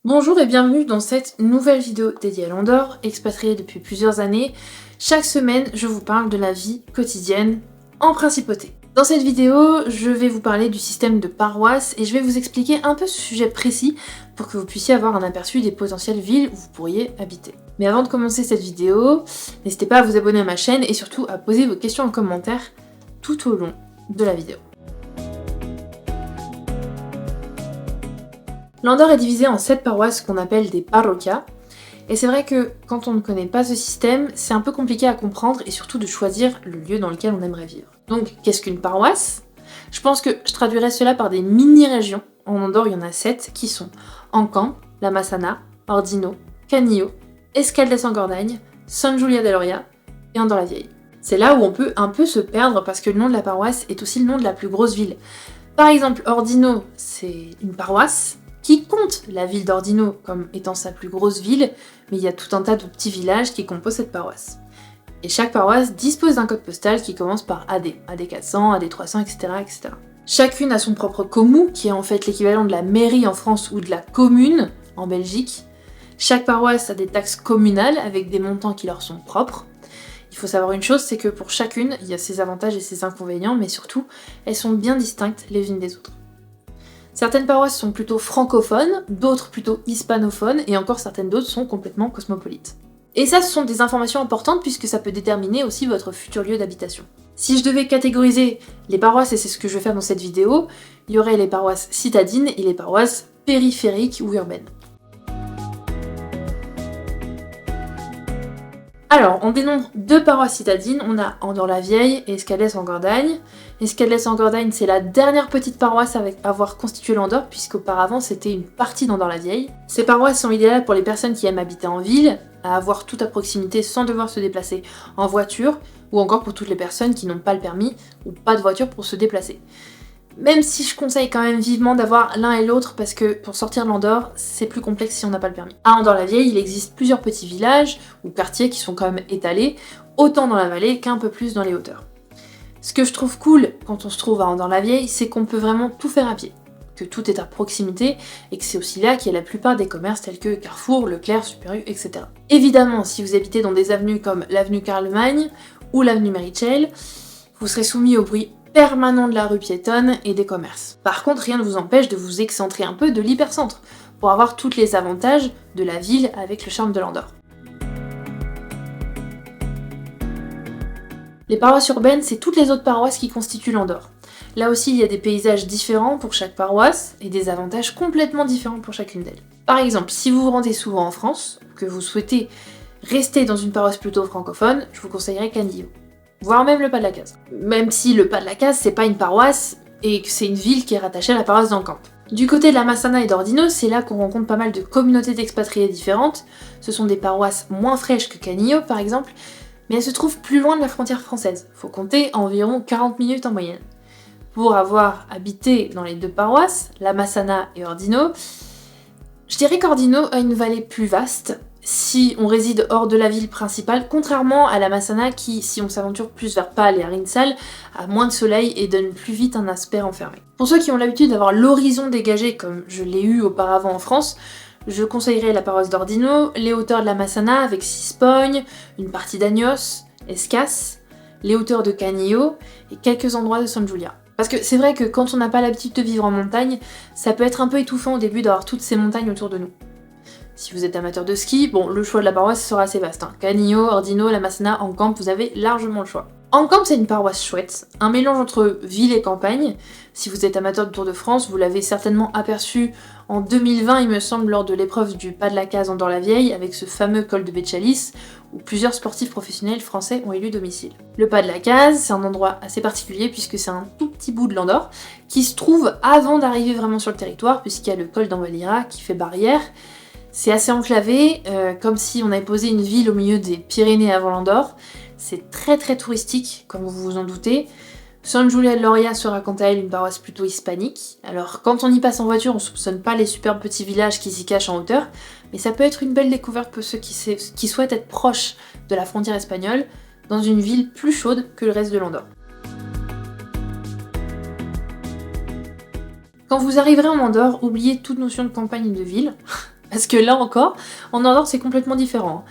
Bonjour et bienvenue dans cette nouvelle vidéo dédiée à l'Andorre, expatriée depuis plusieurs années. Chaque semaine, je vous parle de la vie quotidienne en principauté. Dans cette vidéo, je vais vous parler du système de paroisse et je vais vous expliquer un peu ce sujet précis pour que vous puissiez avoir un aperçu des potentielles villes où vous pourriez habiter. Mais avant de commencer cette vidéo, n'hésitez pas à vous abonner à ma chaîne et surtout à poser vos questions en commentaire tout au long de la vidéo. L'Andorre est divisée en 7 paroisses qu'on appelle des parroquias, et c'est vrai que quand on ne connaît pas ce système, c'est un peu compliqué à comprendre et surtout de choisir le lieu dans lequel on aimerait vivre. Donc, qu'est-ce qu'une paroisse ? Je pense que je traduirais cela par des mini-régions. En Andorre, il y en a 7 qui sont Encamp, La Massana, Ordino, Canillo, Escaldes-en-Gordagne, San Julià de Lòria et Andorre-la-Vieille. C'est là où on peut un peu se perdre parce que le nom de la paroisse est aussi le nom de la plus grosse ville. Par exemple, Ordino, c'est une paroisse qui compte la ville d'Ordino comme étant sa plus grosse ville, mais il y a tout un tas de petits villages qui composent cette paroisse. Et chaque paroisse dispose d'un code postal qui commence par AD, AD 400, AD 300, etc., etc. Chacune a son propre commu, qui est en fait l'équivalent de la mairie en France ou de la commune en Belgique. Chaque paroisse a des taxes communales avec des montants qui leur sont propres. Il faut savoir une chose, c'est que pour chacune, il y a ses avantages et ses inconvénients, mais surtout, elles sont bien distinctes les unes des autres. Certaines paroisses sont plutôt francophones, d'autres plutôt hispanophones, et encore certaines d'autres sont complètement cosmopolites. Et ça, ce sont des informations importantes puisque ça peut déterminer aussi votre futur lieu d'habitation. Si je devais catégoriser les paroisses, et c'est ce que je vais faire dans cette vidéo, il y aurait les paroisses citadines et les paroisses périphériques ou urbaines. Alors, on dénombre 2 paroisses citadines, on a Andorre-la-Vieille et Escaldes-en-Gordagne. Escaldes-en-Gordagne, c'est la dernière petite paroisse à avoir constitué l'Andorre, puisqu'auparavant c'était une partie d'Andorre-la-Vieille. Ces paroisses sont idéales pour les personnes qui aiment habiter en ville, à avoir tout à proximité sans devoir se déplacer en voiture, ou encore pour toutes les personnes qui n'ont pas le permis ou pas de voiture pour se déplacer. Même si je conseille quand même vivement d'avoir l'un et l'autre parce que pour sortir de l'Andorre, c'est plus complexe si on n'a pas le permis. À Andorre-la-Vieille, il existe plusieurs petits villages ou quartiers qui sont quand même étalés, autant dans la vallée qu'un peu plus dans les hauteurs. Ce que je trouve cool quand on se trouve à Andorre-la-Vieille, c'est qu'on peut vraiment tout faire à pied, que tout est à proximité et que c'est aussi là qu'il y a la plupart des commerces tels que Carrefour, Leclerc, Super U, etc. Évidemment, si vous habitez dans des avenues comme l'avenue Carlemagne ou l'avenue Meritxell, vous serez soumis au bruit permanent de la rue piétonne et des commerces. Par contre, rien ne vous empêche de vous excentrer un peu de l'hypercentre pour avoir tous les avantages de la ville avec le charme de l'Andorre. Les paroisses urbaines, c'est toutes les autres paroisses qui constituent l'Andorre. Là aussi, il y a des paysages différents pour chaque paroisse et des avantages complètement différents pour chacune d'elles. Par exemple, si vous vous rendez souvent en France, que vous souhaitez rester dans une paroisse plutôt francophone, je vous conseillerais Canillo. Voire même le Pas de la Case. Même si le Pas de la Case, c'est pas une paroisse, et que c'est une ville qui est rattachée à la paroisse d'Encamp. Du côté de la Massana et d'Ordino, c'est là qu'on rencontre pas mal de communautés d'expatriés différentes. Ce sont des paroisses moins fraîches que Canillo, par exemple, mais elles se trouvent plus loin de la frontière française. Faut compter environ 40 minutes en moyenne. Pour avoir habité dans les 2 paroisses, la Massana et Ordino, je dirais qu'Ordino a une vallée plus vaste, si on réside hors de la ville principale, contrairement à la Massana qui, si on s'aventure plus vers Pâle et Arinsal, a moins de soleil et donne plus vite un aspect renfermé. Pour ceux qui ont l'habitude d'avoir l'horizon dégagé comme je l'ai eu auparavant en France, je conseillerais la paroisse d'Ordino, les hauteurs de la Massana avec Cispognes, une partie d'Agnos, Escas, les hauteurs de Canillo et quelques endroits de San Julià. Parce que c'est vrai que quand on n'a pas l'habitude de vivre en montagne, ça peut être un peu étouffant au début d'avoir toutes ces montagnes autour de nous. Si vous êtes amateur de ski, bon, le choix de la paroisse sera assez vaste. Canillo, Ordino, la Massana, Encamp, vous avez largement le choix. Encamp, c'est une paroisse chouette, un mélange entre ville et campagne. Si vous êtes amateur de Tour de France, vous l'avez certainement aperçu en 2020, il me semble, lors de l'épreuve du Pas de la Case Andorre-la-Vieille, avec ce fameux col de Béchalis, où plusieurs sportifs professionnels français ont élu domicile. Le Pas de la Case, c'est un endroit assez particulier puisque c'est un tout petit bout de l'Andorre, qui se trouve avant d'arriver vraiment sur le territoire, puisqu'il y a le col d'Envalira qui fait barrière. C'est assez enclavé, comme si on avait posé une ville au milieu des Pyrénées avant l'Andorre. C'est très très touristique, comme vous vous en doutez. San Julià de Lòria sera quant à elle une paroisse plutôt hispanique. Alors quand on y passe en voiture, on soupçonne pas les superbes petits villages qui s'y cachent en hauteur, mais ça peut être une belle découverte pour ceux qui souhaitent être proches de la frontière espagnole, dans une ville plus chaude que le reste de l'Andorre. Quand vous arriverez en Andorre, oubliez toute notion de campagne et de ville, Parce que là encore, en Andorre c'est complètement différent.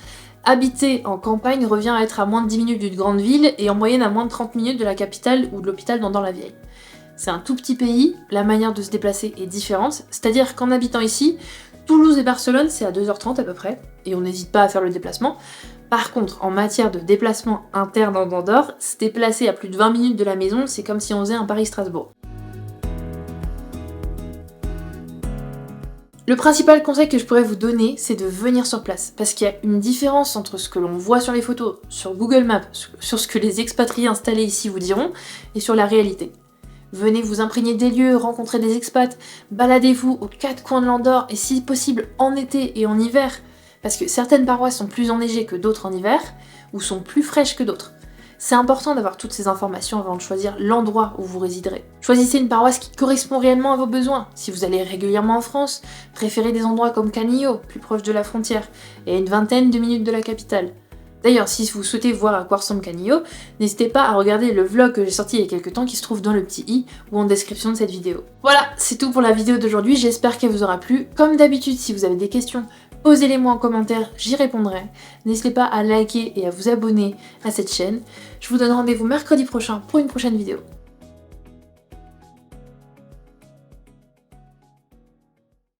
Habiter en campagne revient à être à moins de 10 minutes d'une grande ville et en moyenne à moins de 30 minutes de la capitale ou de l'hôpital d'Andorre-la-Vieille. C'est un tout petit pays, la manière de se déplacer est différente, c'est-à-dire qu'en habitant ici, Toulouse et Barcelone c'est à 2h30 à peu près, et on n'hésite pas à faire le déplacement. Par contre, en matière de déplacement interne en Andorre, se déplacer à plus de 20 minutes de la maison, c'est comme si on faisait un Paris-Strasbourg. Le principal conseil que je pourrais vous donner, c'est de venir sur place, parce qu'il y a une différence entre ce que l'on voit sur les photos, sur Google Maps, sur ce que les expatriés installés ici vous diront, et sur la réalité. Venez vous imprégner des lieux, rencontrer des expats, baladez-vous aux quatre coins de l'Andorre, et si possible en été et en hiver, parce que certaines paroisses sont plus enneigées que d'autres en hiver, ou sont plus fraîches que d'autres. C'est important d'avoir toutes ces informations avant de choisir l'endroit où vous résiderez. Choisissez une paroisse qui correspond réellement à vos besoins. Si vous allez régulièrement en France, préférez des endroits comme Canillo, plus proche de la frontière, et à une vingtaine de minutes de la capitale. D'ailleurs, si vous souhaitez voir à quoi ressemble Canillo, n'hésitez pas à regarder le vlog que j'ai sorti il y a quelques temps qui se trouve dans le petit i ou en description de cette vidéo. Voilà, c'est tout pour la vidéo d'aujourd'hui, j'espère qu'elle vous aura plu. Comme d'habitude, si vous avez des questions, posez-les-moi en commentaire, j'y répondrai. N'hésitez pas à liker et à vous abonner à cette chaîne. Je vous donne rendez-vous mercredi prochain pour une prochaine vidéo.